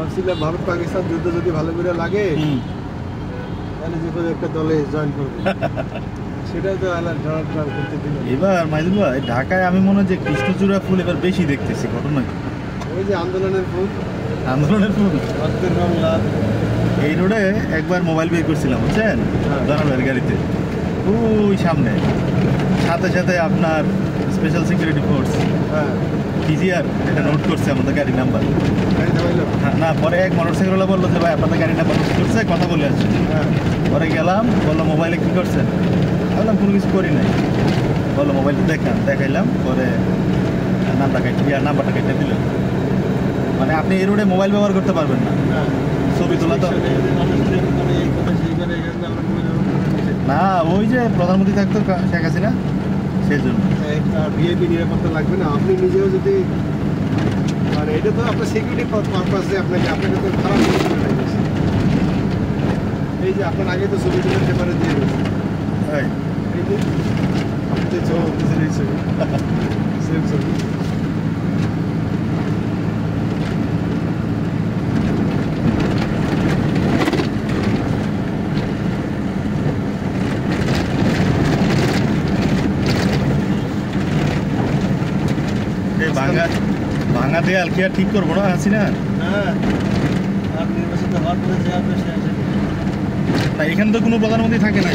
ভাবছিলাম ভারত পাকিস্তান যুদ্ধ যদি ভালো করে লাগে তাহলে যে কোনো একটা দলে জয়েন করবে। সেটাও তো করতে দিল। এবার মাইদুল ভাই ঢাকায় আমি মনে হয় যে কৃষ্ণচূড়া ফুল এবার বেশি দেখতেছি, ঘটনা কি? ওই যে আন্দোলনের ফুল, আন্দোলনের ফুল, রক্তের রং লাল। এই রোডে একবার মোবাইল বের করছিলাম বুঝছেন, জনগণের গাড়িতে, ওই সামনে, সাথে সাথে আপনার স্পেশাল সিকিউরিটি ফোর্স পিজিআর এটা নোট করছে আমাদের গাড়ির নাম্বার। না, পরে এক মোটরসাইকেলওয়ালা বললো যে ভাই আপনাদের গাড়ির নাম্বার নোট করছে, কথা বলে আসছে। পরে গেলাম, বললো মোবাইলে কী করছেন? বললাম কোনো কিছু করি নাই। বললো মোবাইলটা দেখাইলাম, পরে নাম্বারটা কেটে দিল। মানে আপনি এই রোডে মোবাইল ব্যবহার করতে পারবেন না, ছবি তোলা তো না। ওই যে প্রধানমন্ত্রী থাকতো শেখ হাসিনা, সেই জন্য ভিআইপি নিরাপত্তা লাগবে না। আপনি নিজেও যদি, আর এটা তো আপনার সিকিউরিটি পারপাসে আপনাকে তো খারাপ এই যে আপনার আগে তো ছবি তুলে পেপারে দিয়ে গেছে। এই যে আপনি যে ছবি সেম ছবি। ভাঙা দেয়াল কি আর ঠিক করবো না হাসিনা? আর নির্বাচিত হওয়ার পরে যে আপনার না, এখানে তো কোনো প্রধানমন্ত্রী থাকে না।